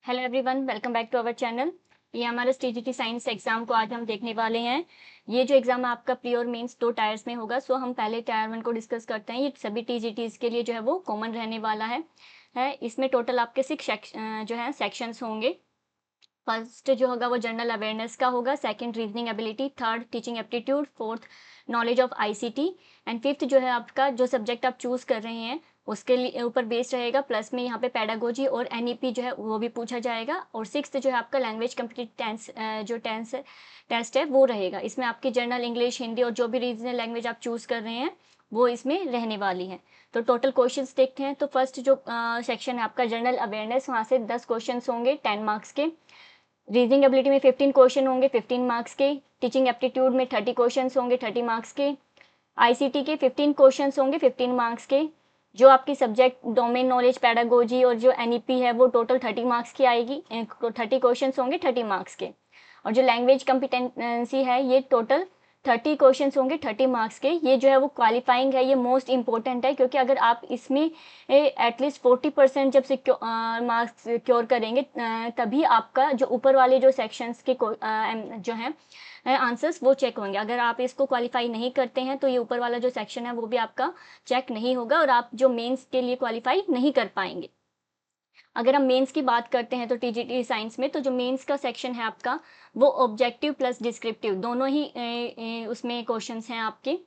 Hello everyone, welcome back to our channel. ये हमारा TGT science exam को आज हम देखने वाले हैं। ये जो एग्जाम है आपका प्री और मेंस 2 टायर्स में होगा। सो हम पहले टायर 1 को डिस्कस करते हैं। ये सभी टीजीटीज के लिए जो है वो कॉमन रहने वाला है। इसमें टोटल आपके 6 जो है सेक्शंस होंगे। फर्स्ट जो होगा वो जनरल अवेयरनेस का होगा, second reasoning ability, third teaching aptitude, fourth knowledge of ICT and fifth जो है आपका जो सब्जेक्ट आप चूज कर रहे हैं उसके लिए ऊपर बेस्ड रहेगा। प्लस में यहाँ पे पेडागोजी और एनईपी जो है वो भी पूछा जाएगा। और सिक्स्थ जो है आपका लैंग्वेज कम्पिटेंस जो टेस्ट है वो रहेगा। इसमें आपकी जनरल इंग्लिश, हिंदी और जो भी रीजनल लैंग्वेज आप चूज कर रहे हैं वो इसमें रहने वाली है। तो टोटल क्वेश्चंस देखते हैं। तो फर्स्ट जो सेक्शन है आपका जनरल अवेयरनेस, वहाँ से 10 क्वेश्चंस होंगे 10 मार्क्स के। रीजनिंग एबिलिटी में 15 क्वेश्चन होंगे 15 मार्क्स के। टीचिंग एप्टीट्यूड में 30 क्वेश्चन होंगे 30 मार्क्स के। आईसीटी के 15 क्वेश्चन होंगे 15 मार्क्स के। जो आपकी सब्जेक्ट डोमेन नॉलेज, पेडागोजी और जो एनईपी है वो टोटल 30 मार्क्स की आएगी। 30 क्वेश्चन होंगे 30 मार्क्स के। और जो लैंग्वेज कम्पिटेंसी है ये टोटल 30 क्वेश्चन होंगे 30 मार्क्स के। ये जो है वो क्वालिफाइंग है, ये मोस्ट इंपॉर्टेंट है, क्योंकि अगर आप इसमें एटलीस्ट 40% जब मार्क्स सिक्योर करेंगे तभी आपका जो ऊपर वाले जो सेक्शंस के जो है आंसर्स वो चेक होंगे। अगर आप इसको क्वालिफाई नहीं करते हैं तो ये ऊपर वाला जो सेक्शन है वो भी आपका चेक नहीं होगा और आप जो मेंस के लिए क्वालिफाई नहीं कर पाएंगे। अगर हम मेंस की बात करते हैं तो टीजीटी साइंस में तो जो मेंस का सेक्शन है आपका वो ऑब्जेक्टिव प्लस डिस्क्रिप्टिव दोनों ही उसमें क्वेश्चंस हैं आपके।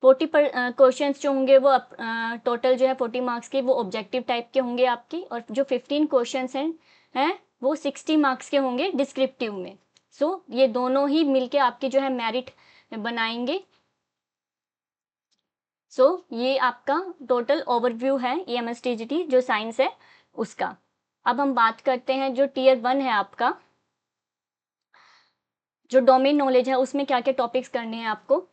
40 पर क्वेश्चंस जो होंगे वो टोटल जो है 40 मार्क्स के वो ऑब्जेक्टिव टाइप के होंगे आपके। और जो 15 क्वेश्चंस हैं वो 60 मार्क्स के होंगे डिस्क्रिप्टिव में। सो ये दोनों ही मिलके आपके जो है मेरिट बनाएंगे। सो ये आपका टोटल ओवरव्यू है EMS-TGT जो साइंस है उसका। अब हम बात करते हैं जो टीयर 1 है आपका, जो डोमेन नॉलेज है उसमें क्या क्या टॉपिक्स करने हैं आपको।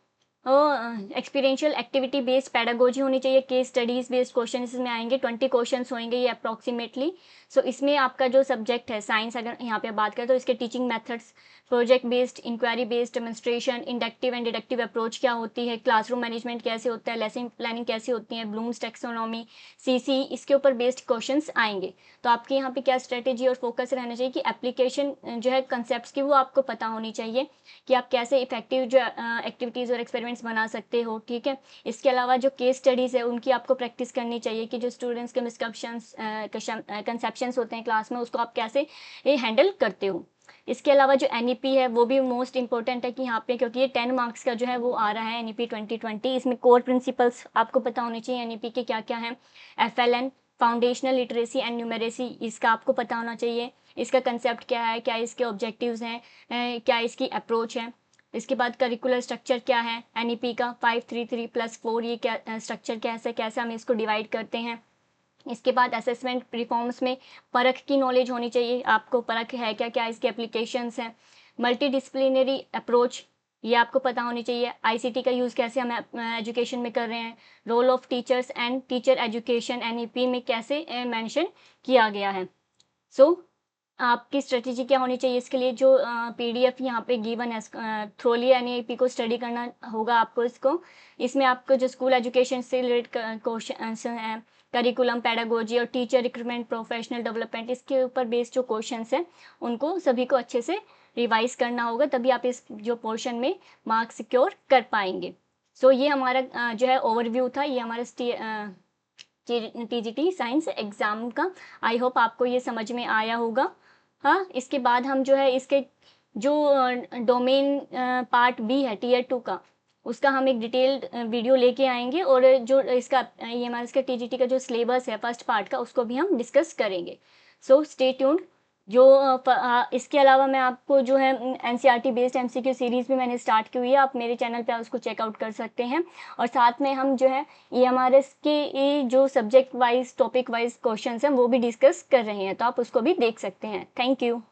एक्सपीरियंशियल एक्टिविटी बेस्ड पेडागोजी होनी चाहिए, केस स्टडीज बेस्ड क्वेश्चन इसमें आएंगे। 20 क्वेश्चन होंगे ये अप्रॉक्सीमेटली। सो इसमें आपका जो सब्जेक्ट है साइंस, अगर यहाँ पे बात करें तो इसके teaching methods, project based, inquiry based, demonstration, inductive and deductive approach क्या होती है, क्लासरूम मैनेजमेंट कैसे होता है, लेसन प्लानिंग कैसे होती है, ब्लूम्स टेक्सोनॉमी, सीसी, इसके ऊपर बेस्ड क्वेश्चन आएंगे। तो आपके यहाँ पे क्या स्ट्रेटेजी और फोकस रहना चाहिए कि एप्लीकेशन जो है कंसेप्ट की वो आपको पता होनी चाहिए कि आप कैसे इफेक्टिव जो एक्टिविटीज़ और एक्सपेरिमेंट्स बना सकते हो। ठीक है, इसके अलावा जो केस स्टडीज़ है उनकी आपको प्रैक्टिस करनी चाहिए कि जो स्टूडेंट्स के मिसकंसेप्शंस कंसेप्शंस होते हैं क्लास में उसको आप कैसे हैंडल करते हो। इसके अलावा जो एनईपी है वो भी मोस्ट इंपॉर्टेंट है कि यहाँ पे, क्योंकि ये 10 मार्क्स का जो है वो आ रहा है एनईपी 2020। इसमें कोर प्रिंसिपल्स आपको पता होने चाहिए एनईपी के क्या क्या हैं। FLN, foundational literacy and numeracy, इसका आपको पता होना चाहिए। इसका कंसेप्ट क्या है, क्या इसके ऑब्जेक्टिव्स हैं, क्या इसकी अप्रोच है। इसके बाद करिकुलर स्ट्रक्चर क्या है एनईपी का, 533+4, ये क्या स्ट्रक्चर कैसे हम इसको डिवाइड करते हैं। इसके बाद असेसमेंट रिफॉर्म्स में परख की नॉलेज होनी चाहिए आपको, परख है क्या, क्या इसके एप्लीकेशंस हैं। मल्टी डिसिप्लिनरी अप्रोच ये आपको पता होनी चाहिए। आईसीटी का यूज़ कैसे हम एजुकेशन में कर रहे हैं। Role of teachers and teacher education NEP में कैसे मेंशन किया गया है। सो आपकी स्ट्रेटेजी क्या होनी चाहिए इसके लिए, जो PDF यहाँ पे गिवन है थ्रोली एनईपी को स्टडी करना होगा आपको इसको। इसमें आपको जो स्कूल एजुकेशन से रिलेटेड क्वेश्चन हैं, करिकुलम, पेडागोजी और टीचर रिक्रूटमेंट, प्रोफेशनल डेवलपमेंट, इसके ऊपर बेस्ड जो क्वेश्चंस हैं उनको सभी को अच्छे से रिवाइज करना होगा, तभी आप इस जो पोर्शन में मार्क्स सिक्योर कर पाएंगे। सो ये हमारा जो है ओवरव्यू था, ये हमारा TGT साइंस एग्जाम का। आई होप आपको ये समझ में आया होगा। हाँ, इसके बाद हम जो है इसके जो डोमेन पार्ट B है टीयर 2 का, उसका हम एक डिटेल्ड वीडियो लेके आएंगे। और जो इसका ये हमारा इसका TGT का जो सिलेबस है फर्स्ट पार्ट का उसको भी हम डिस्कस करेंगे। So stay tuned. जो इसके अलावा मैं आपको जो है NCERT बेस्ड MCQ सीरीज़ भी मैंने स्टार्ट की हुई है, आप मेरे चैनल पे उसको चेकआउट कर सकते हैं। और साथ में हम जो है EMRS के जो subject wise topic wise questions हैं वो भी डिस्कस कर रहे हैं, तो आप उसको भी देख सकते हैं। Thank you.